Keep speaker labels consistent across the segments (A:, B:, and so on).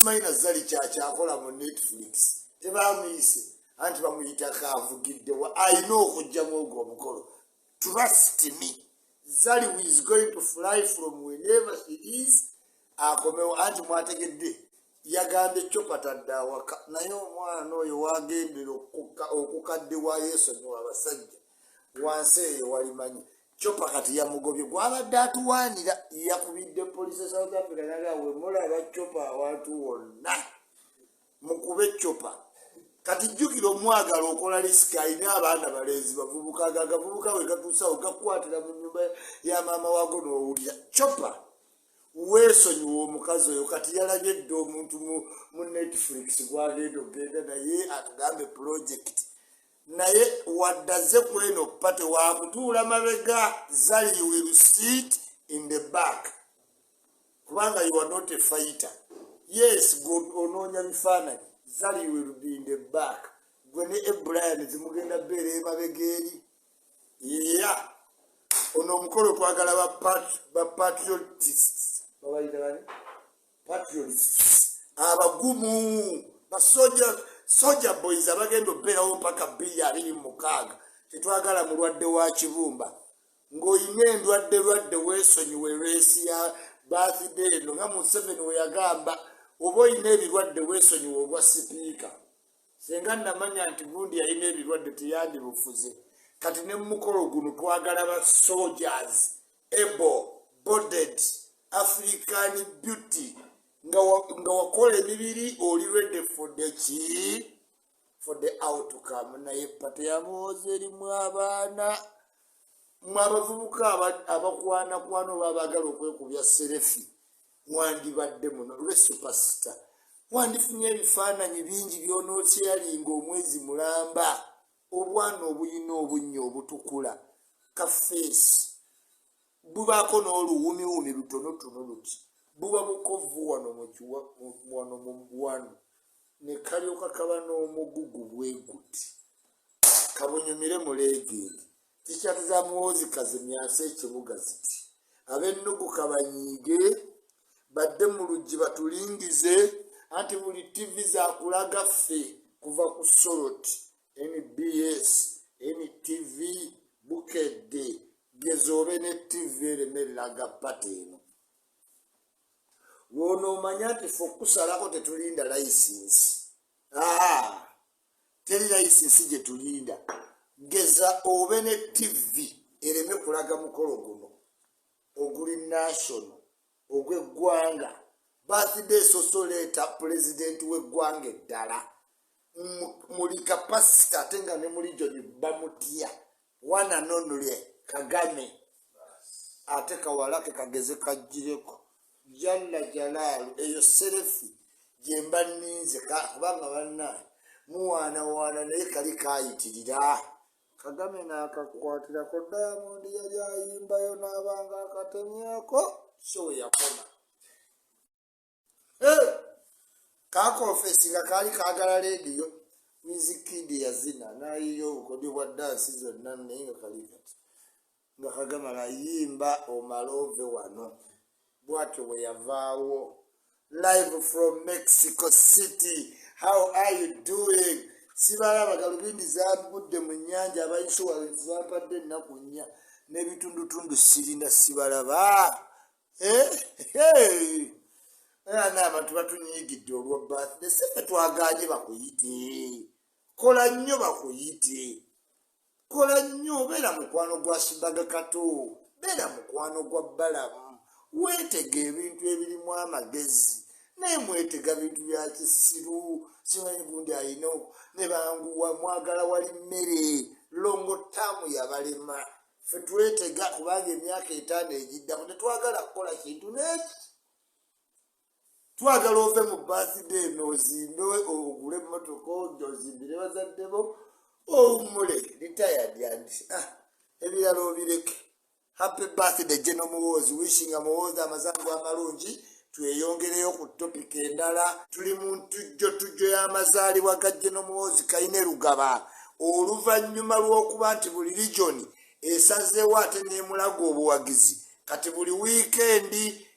A: simanyi Zali kyakyakola mu Netflix tebamuyise anti bamuyita kaavugidde ayina okujjamu ogwo omukolo. Trust me, Zali is going to fly from wherever she is. Akomewo anti mwategedde yagambye Chopper tadde awaka naye omwana oyo wagendera okukadde wa yeesonyiwa abasajja wansi eyo walimanyi. Chopper kati yamugobye gwabadde atuwaanira yakubidde poliisi ya South Africa nagawe mulaba Chopper awantu wonna mukube Chopper. Kati jjukira omwagala okola lisika alina abaana balenzi bavubuka agavubuka bwe gatuusawo gakwatira mu nnyumba ya maama waago n'owulira. Chopper weesonyiwa omukazi oyo kati yalabye dde omuntu mu Netflix gwagenda ogenda naye atugambe project naye waddaze kweno pate wakutuula mabega. Zali you will sit in the back kubanga you are not a fighter. Yes, go onoonya bifaananyi. Zali will be in the back. Gwe ne Brian zimugenda beera emabega eri. Yeah. Ono omukolo twagala ba patriotists. Babayita bani? Patriotists. Abagumu. Soja boys abagenda obeerawo mpaka 2026. Tetwagala mulwadde wa kibumba. Ng'oyina endwadde weesonyiwe reesi ya birthday eno nga Museveni we yagamba. Oba oyina ebirwadde weesonyiwa obwa sipiika. Senga namanya nti gundi yalina ebirwadde teyandibufuze. Kati ne mukolo guno twagala ba soldiers, able-bodied, African beauty. Nga wakola emibiri oli ready for the outcome. Naye pate yamwoza erimu abaana. Mwe abavubuka abakwana oba abaagala okwekubya serefi. Wandibadde muno lwe superstar. Wandifunye ebifaananyi bingi by'onookyalinga omwezi mulamba. Obwana obuyina obunnyo obutukula. Kafeesi. Bubaako n'oluwumiwumi lutonotono luti. Buba bukovu wano mu buwano. Ne kalyoka kaba n'omugugu bwe guti. Kabunyumire muleegere. Tikyati za muwoozi kazimyasa ekibuga ziti. Ab'ennugu kabanyiige. Badde mu luggi batulingize anti buli TV zakulaga ffe kuva ku Soroti, NBS, NTV, Bukedde, Gezoobe ne TV eremereraga pate eno. Wono omanya nti ffe okusalako tetulinda layisinsi. Teri layisinsi gye tulinda. Geza obe ne TV ereme kulaga mukolo guno oguli national. Ogw'eggwanga birthday sosoleta president w'eggwanga eddala muli kapasita ate nga ne muli joni bamutya wana nonule Kagame ate kawalake kageze kajjireko jalla jalaalu eyo serefi gye mba nninze kubanga bannaye muwaanawaana naye kali kaayitirira. Kagame n'akakwatirako Diamond yali ayimbayo n'abanga akatemyako show yakoma. Kakonfesi nga kaali kaagala leediyo Wizkid yazina nayiyo obukodyo bwa dansi zonna naye nga kali kati nga Kagame ayimba omalove wano bwatyo bwe yavaawo. Live from Mexico City. How are you doing? Sibalaba galubindi zambudde mu nnyanja abayinsuwalensi bampadde ennaku nnya n'ebitundutundu sirinda sibalaba. Abantu batunyigidde olwa birthday. Seffe twaganye bakuyite. Kola nnyo bakuyite. Kola nnyo beera mukwano gwa Shibaga Kato. Beera mukwano gwa Balamu. Weetega ebintu ebirimu amagezi. Naye mwetega bintu bya kisiru. Simanyi gundi alina ne banguwa mwagala wali mmere. Longo tamu yabalema. Ffe twetega kubanga emyaka 5 egiddako tetwagala kukola kintu neki. Twagala ove mu birthday n'ozimbe ogule emmotoka ozimbire bazadde bo owummule retired yandi ebirala obireke. Happy birthday General Muhoozi. Wishing Muhoozi amazango amalungi. Tweyongereyo ku topic endala. Tuli mu ntujjo y'amazaalibwa ga General Muhoozi Kayine Rugaba oluvannyuma lw'okuba nti buli region esazeewo ate n'emulaga obuwagizi. Kati buli weekend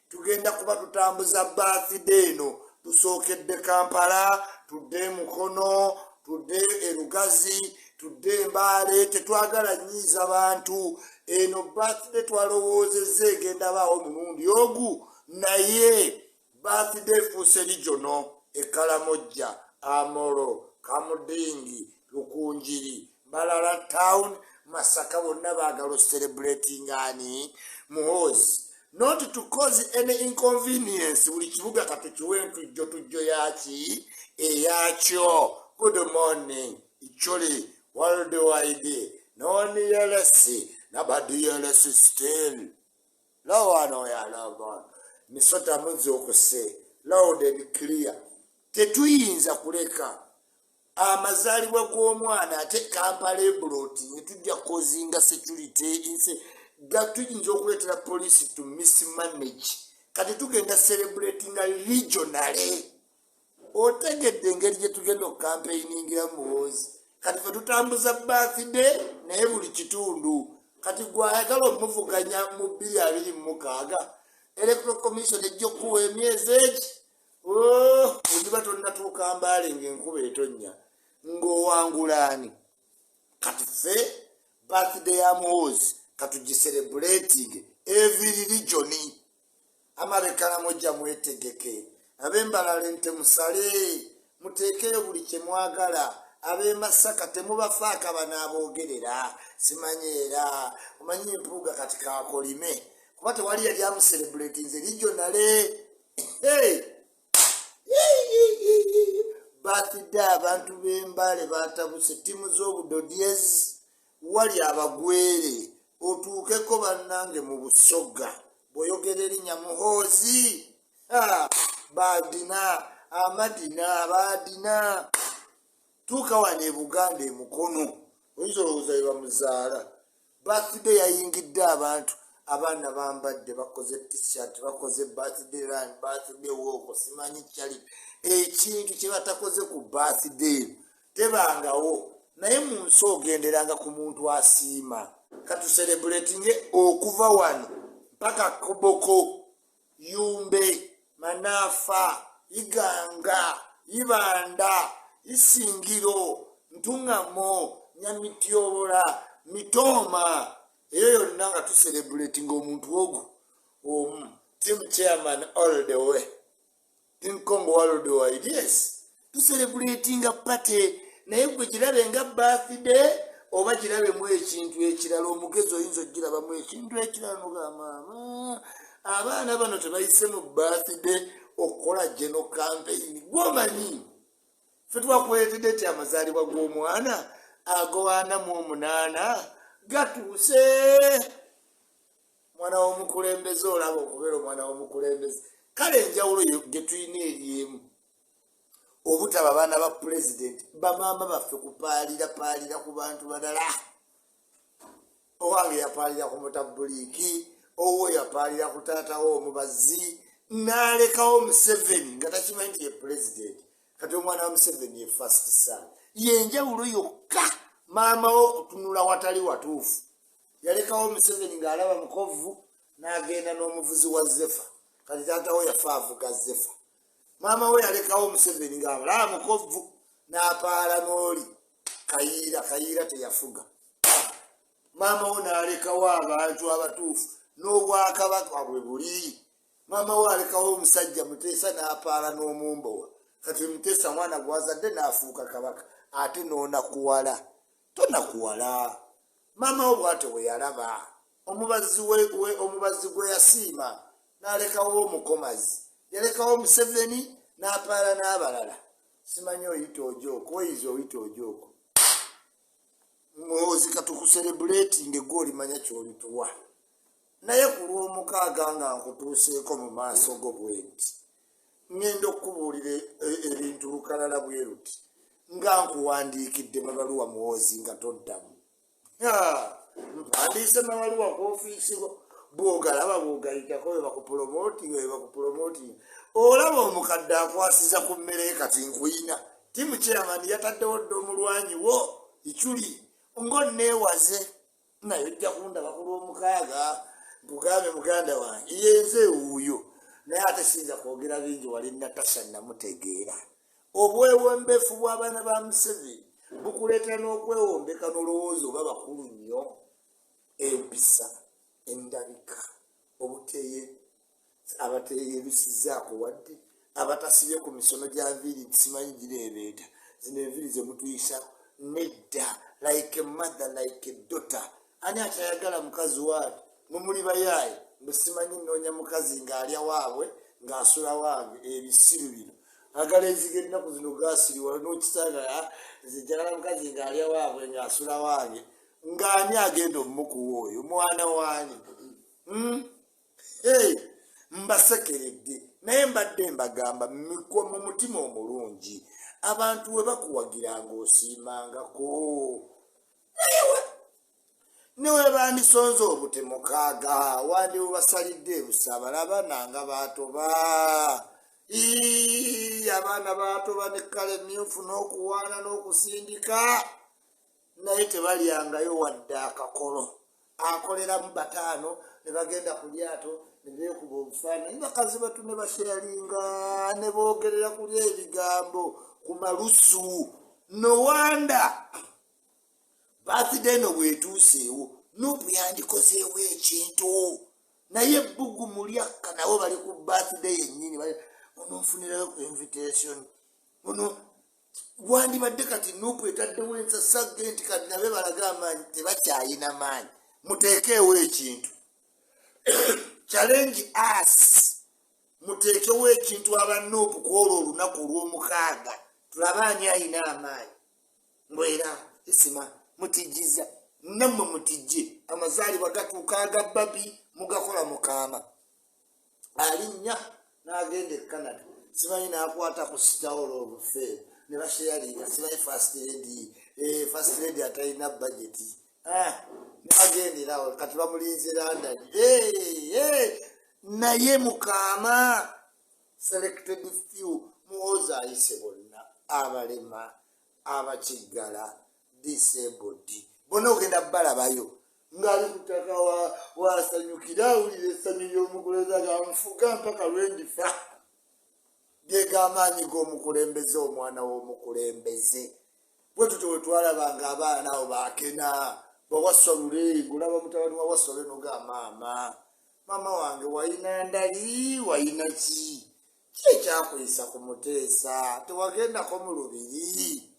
A: tugenda kuba tutambuza birthday eno tusookedde Kampala, tudde Mukono, tudde Erugazi, tudde Mbale. Tetwagala nyiiza bantu. Eno birthday twalowoozezza egenda baawo mulundi ogu, naye birthday fuuse regional. Ekkalamojja, Amoro, Kamudingi, Lukunjiri, Mbarara town, Masaka bonna baagala celebrating ani Muhoozi. Not to cause any inconvenience. Buli kibuga katukiwe tujjo yaki eyakyo. Good morning. Icholi worldwide. Non-ELS. Nobody else still. Lawano ya lawano. Misota muzi okuse. Loud and clear. Tetuyinza kuleka amazaalibwa g'omwana ate Kampala ebuloti tujja kozinga security inse gatuyinza okuleetera police to mismanage. Kati tugenda celebrating regionally. Otegedde engeri gye tugenda okucampaigningira Muhoozi. Kati fe tutambuza birthday naye buli kitundu. Kati gwayagala omuvuganya mu 2026 Electoral Commission ejja okuwa emyezi egi. Udiba tonnatuuka Mbale ng'enkuba etonnya ng'owangulaani. Kati ffe birthday ya Muhoozi katugiselebrating every region. Amabekkalamoja mwetegeke, ab'Embalala ente musale, muteekeyo buli kye mwagala. Ab'Emasaka temubafaako banaabogerera, simanyi era omanyi empuuga kati kaakolime kuba tewali yali amuselebrating regionale. Birthday abantu b'Embale batabuse ttiimu z'obudodiezi wali abagwere otuukeko bannange mu Busoga bw'oyogera erinnya Muhoozi. Badina Amadina Badina tuuka wano e Buganda e Mukono oyinza olowooza bye bamuzaala. Birthday yayingidde abantu, abaana bambadde bakoze t-shirt, bakoze birthday run, birthday walk, simanyi kyali ekintu kye batakoze ku birthday tebangawo. Naye mu nsi ogenderanga ku muntu asiima. Katuselebratinge okuva wano mpaka Koboko, Yumbe, Manafa, Iganga, Ibanda, Isingiro, Ntungamo, Nyamityobola, Mitoma. Eyo yonna nga tuselebratinga omuntu ogu. Team chairman all the way. Team Congo all the way. Yes. Tuselebrating a party. Naye gwe kirabe nga birthday oba kirabe mu ekintu ekirala. Omugezi oyinza okiraba mu ekintu ekirala noga maama abaana bano tebayise mu birthday okukola general campaign. Gwomanyi ffe twakuleetedde ti amazaalibwa g'omwana agowana mu 8 gatuuse. Mwana w'omukulembeze olaba okubeera omwana w'omukulembeze. Kale enjawulo gye tulina eri emu. Obutaba abaana ba president bamaama baffe kupaalira ku bantu badala. Owange yapaalira ku mutabuliiki, owo yapaalira ku taatawo omubazi, n'alekawo Museveni nga takimanyi nti ye president. Kati omwana wa Museveni ye first son. Yenjawulo yokka maama wo okutunula watali watuufu. Yalekawo Museveni ng'alaba mukovu n'agenda n'omuvuzi wa Zefa. Kati taatawo yafa avuga Zefa. Maama we yalekawo Museveni ng'alaba mukovu n'apaala n'oli Kayiira teyafuga. Maama we n'alekawo abantu abatuufu n'obwakabaka bwe buli. Maama we alekawo omusajja Muteesa n'apaala n'omumbowa. Kati Muteesa mwana gwazadde n'afuuka kabaka ate n'onakuwala. Tonakuwala. Maama we bw'ate we yalaba. Omubazi gwe yasiima n'alekawo omukomazi. Yalekawo Museveni n'apaala n'abalala. Simanyi oyita ojooko, oyiza oyita ojooko. Muhoozi katukuselebrating gw'olimanya ky'olituwa. Naye ku lw'omukaaga nga nkutuuseeko mu maaso go bwenti. Ngenda okubuulira ebintu lukalala bwe ruti. Nga nkuwandiikidde mabaluwa Muhoozi nga toddamu. Mpandiise mabaluwa ku ofiisi bw'ogalaba bw'ogayitako we bakupromoting. Olaba omukadde akwasiza ku mmere kati nkuyina. Timu chairman yataddewo dda omulwanyi wo Ichuli. Ng'onneewaze naye ojja kundaba ku lw'omukaaga nkugambe muganda wange yenze wuuyo naye ate siyinza kwogera bingi wali Natasha namutegeera. Obwewombeefu bw'abaana ba Museveni bukuleetera n'okwewombeka n'olowooza oba bakulu nnyo. Empisa, endabika, obuteeye abateeyerusizzaako wadde abatasibye ku misono gya nviiri simanyi gireebeeta zino enviiri ze mutuyisa nedda like a mother like a daughter. Ani atayagala mukazi waati mumuli bayaaye mbe simanyi nnoonya mukazi ng'alya waabwe ng'asula wange ebisiru bino agala enziga ennaku zino gaasiriwa n'okisanga zijagala mukazi ng'alya waabwe ng'asula wange ng'ani agenda omumukuwa oyo mwana wange. Mbasekeredde naye mbadde mbagamba mu mutima omulungi abantu we bakuwagira ng'osiimangako newe bandisonze obutemukaaga wandi webasalidde ebusa balaba nanga baatoba abaana baatoba ne kkala emmyufu n'okuwaana n'okusindika naye tebalyangayo wadde akakolo akoleramu bataano ne bagenda ku lyato ne beekuba obufaananyi bakazi batu ne basharinga ne boogerera kulya ebigambo ku malusu. No wanda birthday no bwetuuseewo Nuupu yandikozeewo ekintu naye ebbugu mulyakka nabo bali ku birthday yennyini ononfunirayo ku invitation ono wandibadde kati Nuupu etaddewo ensasagge nti kati nabe balaga amaanyi tebakyayina maanyi muteekeewo ekintu challenge us muteekewo ekintu aba Nuupu kwolwo olunaku olw'omukaaga tulabe ani ayina amaanyi mbwera isima mutijiza nammwe mutijje amazaalibwa gatuuka aga babi mugakola mukaama alinnya n'agenda e Canada simanyi n'akwata ku sitawolo obufeero ne basharinga simanyi first lady atalina budgeti nagenderawo kati bamulinze London naye mukaama selected few muwoza ayise bonna abalema abakiggala disabled bonna ogenda balabayo ngali kutaka wasanyukira awulira essanyu ly'omukulembeze aganfuga mpaka lwendifa gegamaanyi g'omukulembeze omwana w'omukulembeze bwe tutyo bwe twalabanga abaana abo bakena bawasolule ngulaba mutabani wa wasole nogamaama mama wange wayina ndali wayina ki ekyakwisa ku Muteesa tewagendako mu lubiri